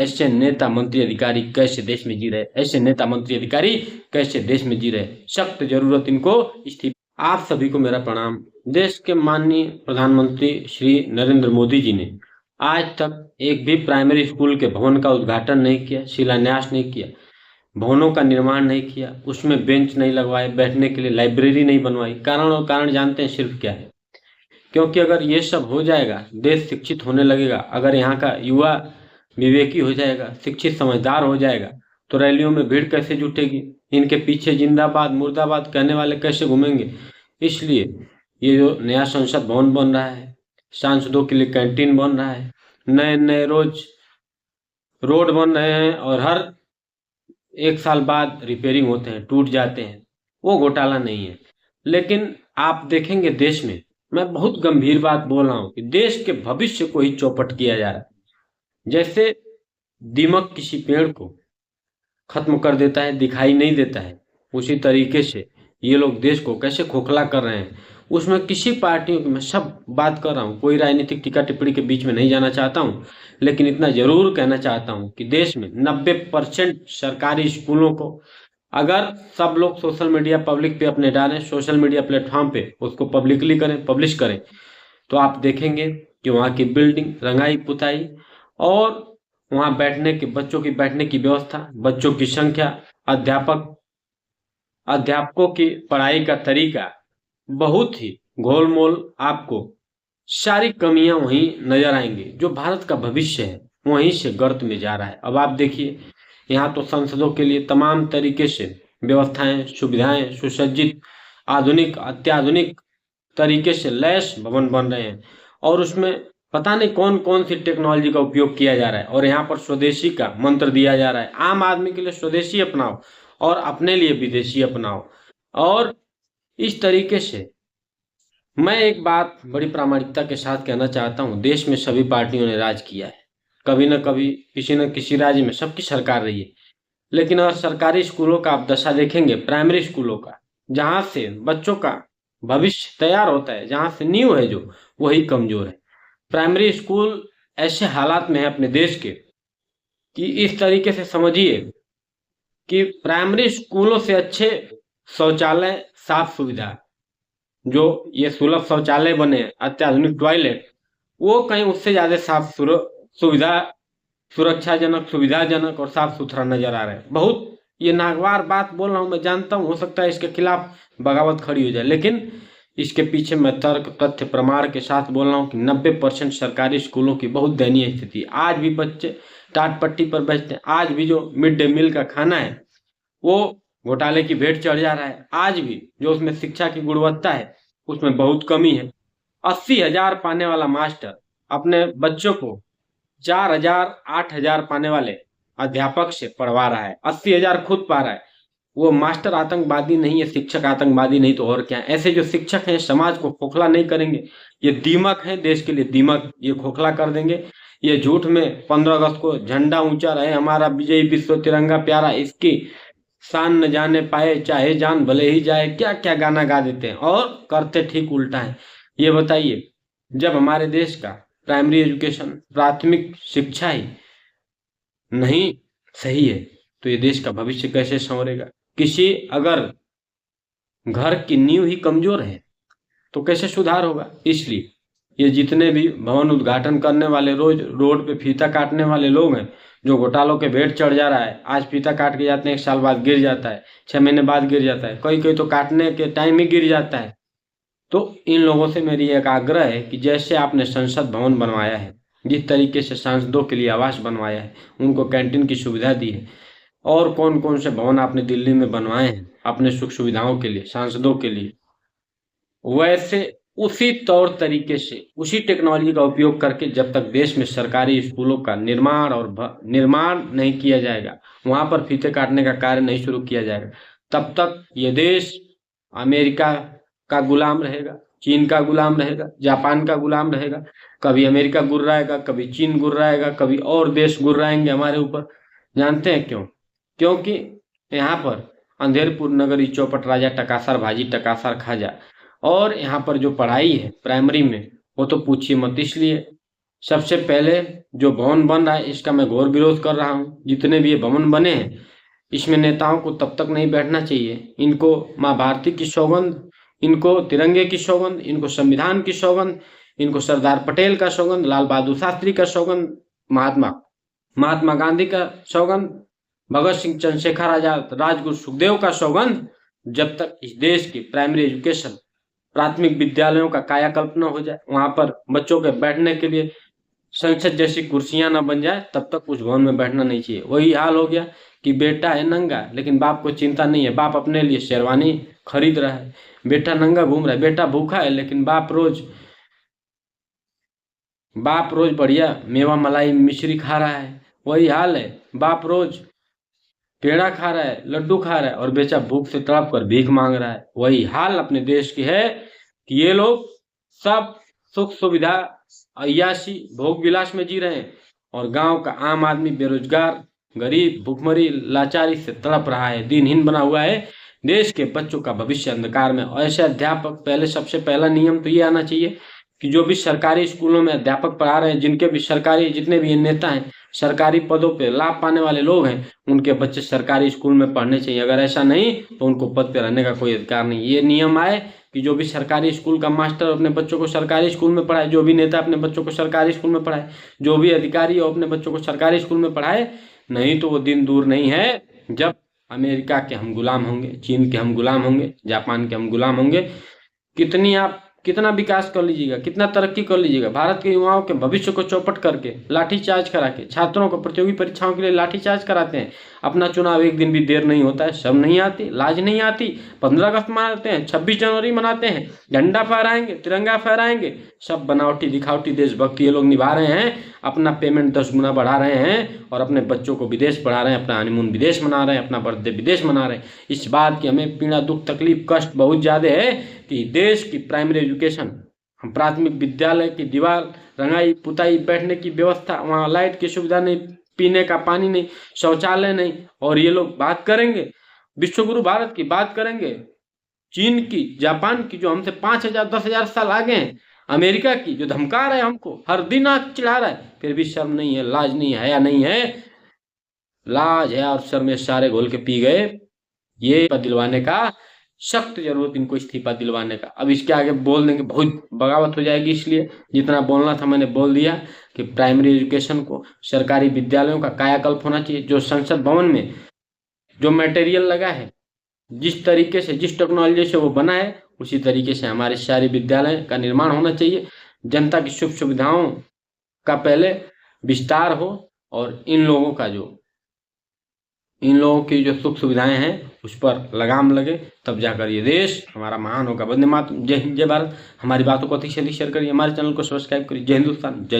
ऐसे नेता मंत्री अधिकारी कैसे देश में जी रहे, ऐसे नेता मंत्री अधिकारी कैसे देश में जी रहे, सख्त जरूरत इनको इस्तीफा। आप सभी को मेरा प्रणाम। देश के माननीय प्रधानमंत्री श्री नरेंद्र मोदी जी ने आज तक एक भी प्राइमरी स्कूल के भवन का उद्घाटन नहीं किया, शिलान्यास नहीं किया, भवनों का निर्माण नहीं किया, उसमें बेंच नहीं लगवाए, बैठने के लिए लाइब्रेरी नहीं बनवाई। कारण जानते हैं सिर्फ क्या है? क्योंकि अगर ये सब हो जाएगा, देश शिक्षित होने लगेगा, अगर यहाँ का युवा विवेकी हो जाएगा, शिक्षित समझदार हो जाएगा, तो रैलियों में भीड़ कैसे जुटेगी? इनके पीछे जिंदाबाद मुर्दाबाद कहने वाले कैसे घूमेंगे? इसलिए ये जो नया संसद भवन बन रहा है, सांसदों के लिए कैंटीन बन रहा है, नए नए रोज रोड बन रहे हैं और हर एक साल बाद रिपेयरिंग होते हैं, टूट जाते हैं, वो घोटाला नहीं है। लेकिन आप देखेंगे देश में, मैं बहुत गंभीर बात बोल रहा हूं कि देश के भविष्य को ही चौपट किया जा रहा है। जैसे दीमक किसी पेड़ को खत्म कर देता है, दिखाई नहीं देता है, उसी तरीके से ये लोग देश को कैसे खोखला कर रहे हैं। उसमें किसी पार्टियों की मैं सब बात कर रहा हूँ, कोई राजनीतिक टीका टिप्पणी के बीच में नहीं जाना चाहता हूँ, लेकिन इतना जरूर कहना चाहता हूँ कि देश में 90% सरकारी स्कूलों को अगर सब लोग सोशल मीडिया पब्लिक पे अपने डालें, सोशल मीडिया प्लेटफॉर्म पे उसको पब्लिकली करें, पब्लिश करें, तो आप देखेंगे कि वहाँ की बिल्डिंग रंगाई पुताई और वहाँ बैठने की, बच्चों की बैठने की व्यवस्था, बच्चों की संख्या, अध्यापकों की पढ़ाई का तरीका बहुत ही गोलमोल, आपको सारी कमियां वहीं नजर आएंगी। जो भारत का भविष्य है वहीं से गर्त में जा रहा है। अब आप देखिए, यहाँ तो संसदों के लिए तमाम तरीके से व्यवस्थाएं, सुविधाएं, सुसज्जित, आधुनिक, अत्याधुनिक तरीके से लैस भवन बन रहे हैं और उसमें पता नहीं कौन कौन सी टेक्नोलॉजी का उपयोग किया जा रहा है। और यहाँ पर स्वदेशी का मंत्र दिया जा रहा है, आम आदमी के लिए स्वदेशी अपनाओ और अपने लिए विदेशी अपनाओ। और इस तरीके से मैं एक बात बड़ी प्रामाणिकता के साथ कहना चाहता हूं, देश में सभी पार्टियों ने राज किया है, कभी न कभी किसी न किसी राज्य में सबकी सरकार रही है। लेकिन अगर सरकारी स्कूलों का आप दशा देखेंगे, प्राइमरी स्कूलों का, जहां से बच्चों का भविष्य तैयार होता है, जहां से नींव है जो, वही कमजोर है। प्राइमरी स्कूल ऐसे हालात में है अपने देश के कि इस तरीके से समझिए कि प्राइमरी स्कूलों से अच्छे शौचालय, साफ सुविधा, जो ये सुलभ शौचालय बने, अत्याधुनिक टॉयलेट, वो कहीं उससे ज्यादा साफ सुविधा, सुरक्षाजनक, सुविधाजनक और साफ सुथरा नजर आ रहा है। बहुत ये नागवार बात बोल रहा हूं, मैं जानता हूं, हो सकता है इसके खिलाफ बगावत खड़ी हो जाए, लेकिन इसके पीछे मैं तर्क, तथ्य, प्रमाण के साथ बोल रहा हूं कि 90% सरकारी स्कूलों की बहुत दयनीय स्थिति। आज भी बच्चे टाट पट्टी पर बैठते हैं, आज भी जो मिड डे मील का खाना है वो घोटाले की भेंट चढ़ जा रहा है, आज भी जो उसमें शिक्षा की गुणवत्ता है उसमें बहुत कमी है। 80,000 पाने वाला मास्टर अपने बच्चों को 4,000, 8,000 पाने वाले अध्यापक से पढ़वा रहा है, 80,000 खुद पा रहा है। वो मास्टर आतंकवादी नहीं है, शिक्षक आतंकवादी नहीं तो और क्या। ऐसे जो शिक्षक हैं समाज को खोखला नहीं करेंगे, ये दीमक है देश के लिए, दीमक, ये खोखला कर देंगे। ये झूठ में 15 अगस्त को झंडा ऊंचा रहे, हमारा विजयी विश्व तिरंगा प्यारा, इसकी शान न जाने पाए चाहे जान भले ही जाए, क्या क्या गाना गा देते हैं और करते ठीक उल्टा है। ये बताइए, जब हमारे देश का प्राइमरी एजुकेशन, प्राथमिक शिक्षा ही नहीं सही है तो ये देश का भविष्य कैसे संवरेगा? किसी अगर घर की नींव ही कमजोर है तो कैसे सुधार होगा? इसलिए ये जितने भी भवन उद्घाटन करने वाले, रोज रोड पे फीता काटने वाले लोग हैं, जो घोटालों के भेंट चढ़ जा रहा है, आज फीता काट के जाते हैं, 1 साल बाद गिर जाता है, 6 महीने बाद गिर जाता है, कोई कोई तो काटने के टाइम ही गिर जाता है। तो इन लोगों से मेरी एक आग्रह है कि जैसे आपने संसद भवन बनवाया है, जिस तरीके से सांसदों के लिए आवास बनवाया है, उनको कैंटीन की सुविधा दी है, और कौन कौन से भवन आपने दिल्ली में बनवाए हैं अपने सुख सुविधाओं के लिए, सांसदों के लिए, वैसे उसी तौर तरीके से, उसी टेक्नोलॉजी का उपयोग करके जब तक देश में सरकारी स्कूलों का निर्माण नहीं किया जाएगा, वहां पर फीते काटने का कार्य नहीं शुरू किया जाएगा, तब तक ये देश अमेरिका का गुलाम रहेगा, चीन का गुलाम रहेगा, जापान का गुलाम रहेगा। कभी अमेरिका गुर्राएगा, कभी चीन गुर्राएगा, कभी और देश गुर्राएंगे हमारे ऊपर। जानते हैं क्यों? क्योंकि यहाँ पर अंधेरपुर नगरी, चौपट राजा, टकासर भाजी टकासर खाजा, और यहाँ पर जो पढ़ाई है प्राइमरी में, वो तो पूछिए मत। इसलिए सबसे पहले जो भवन बन रहा है इसका मैं घोर विरोध कर रहा हूँ। जितने भी ये भवन बने हैं इसमें नेताओं को तब तक नहीं बैठना चाहिए। इनको माँ भारती की सौगंध, इनको तिरंगे की सौगंध, इनको संविधान की सौगंध, इनको सरदार पटेल का सौगंध, लाल बहादुर शास्त्री का सौगंध, महात्मा गांधी का सौगंध, भगत सिंह, चंद्रशेखर आजाद, राजगुरु सुखदेव का सौगंध। जब तक इस देश की प्राइमरी एजुकेशन, प्राथमिक विद्यालयों का कायाकल्प न हो जाए, वहां पर बच्चों के बैठने के लिए संसद जैसी कुर्सियां न बन जाए, तब तक उस भवन में बैठना नहीं चाहिए। वही हाल हो गया कि बेटा है नंगा लेकिन बाप को चिंता नहीं है, बाप अपने लिए शेरवानी खरीद रहा है, बेटा नंगा घूम रहा है, बेटा भूखा है लेकिन बाप रोज बढ़िया मेवा मलाई मिश्री खा रहा है। वही हाल है, बाप रोज पेड़ा खा रहा है, लड्डू खा रहा है और बेटा भूख से तड़प कर भीख मांग रहा है। वही हाल अपने देश की है कि ये लोग सब सुख सुविधा अय्याशी भोग विलास में जी रहे हैं और गांव का आम आदमी बेरोजगार गरीब भूखमरी लाचारी से तड़प रहा है, दिनहीन बना हुआ है। देश के बच्चों का भविष्य अंधकार में। और ऐसे अध्यापक, पहले सबसे पहला नियम तो ये आना चाहिए कि जो भी सरकारी स्कूलों में अध्यापक पढ़ा रहे हैं, जिनके भी सरकारी, जितने भी नेता हैं, सरकारी पदों पे लाभ पाने वाले लोग हैं, उनके बच्चे सरकारी स्कूल में पढ़ने चाहिए। अगर ऐसा नहीं तो उनको पद पे रहने का कोई अधिकार नहीं। ये नियम आए कि जो भी सरकारी स्कूल का मास्टर अपने बच्चों को सरकारी स्कूल में पढ़ाए, जो भी नेता अपने बच्चों को सरकारी स्कूल में पढ़ाए, जो भी अधिकारी हो अपने बच्चों को सरकारी स्कूल में पढ़ाए। नहीं तो वो दिन दूर नहीं है जब अमेरिका के हम गुलाम होंगे, चीन के हम गुलाम होंगे, जापान के हम गुलाम होंगे। कितना विकास कर लीजिएगा, कितना तरक्की कर लीजिएगा, भारत के युवाओं के भविष्य को चौपट करके, लाठीचार्ज करा के, छात्रों को प्रतियोगी परीक्षाओं के लिए लाठीचार्ज कराते हैं। अपना चुनाव एक दिन भी देर नहीं होता है, शर्म नहीं आती, लाज नहीं आती। 15 अगस्त मनाते हैं, 26 जनवरी मनाते हैं, झंडा फहराएंगे, तिरंगा फहराएंगे, सब बनावटी दिखावटी देशभक्ति ये लोग निभा रहे हैं। अपना पेमेंट 10 गुना बढ़ा रहे हैं और अपने बच्चों को विदेश पढ़ा रहे हैं, अपना हनीमून विदेश मना रहे हैं, अपना बर्थडे विदेश मना रहे हैं। इस बात की हमें पीड़ा, दुख, तकलीफ, कष्ट बहुत ज़्यादा है कि देश की प्राइमरी एजुकेशन, हम प्राथमिक विद्यालय की दीवार रंगाई पुताई, बैठने की व्यवस्था, वहाँ लाइट की सुविधा नहीं, पीने का पानी नहीं, शौचालय नहीं, और ये लोग बात करेंगे विश्वगुरु भारत की, बात करेंगे चीन की, जापान की, जो हमसे 5000 10,000 साल आगे हैं, अमेरिका की, जो धमका रहा है हमको, हर दिन आंख चिढ़ा रहा है, फिर भी शर्म नहीं है, लाज नहीं है, हया नहीं है। लाज है और शर्म सारे घोल के पी गए। ये दिलवाने का सख्त जरूरत इनको, इस्तीफा दिलवाने का। अब इसके आगे बोल देंगे बहुत बगावत हो जाएगी, इसलिए जितना बोलना था मैंने बोल दिया कि प्राइमरी एजुकेशन को, सरकारी विद्यालयों का कायाकल्प होना चाहिए। जो संसद भवन में जो मटेरियल लगा है, जिस तरीके से, जिस टेक्नोलॉजी से वो बना है, उसी तरीके से हमारे सारे विद्यालय का निर्माण होना चाहिए। जनता की सुख सुविधाओं का पहले विस्तार हो और इन लोगों की जो सुख सुविधाएं हैं उस पर लगाम लगे, तब जाकर ये देश हमारा महान होगा। वंदे मातरम। जय हिंद, जय भारत। हमारी बातों को अधिक से अधिक शेयर करिए, हमारे चैनल को सब्सक्राइब करिए। जय हिंदुस्तान, जय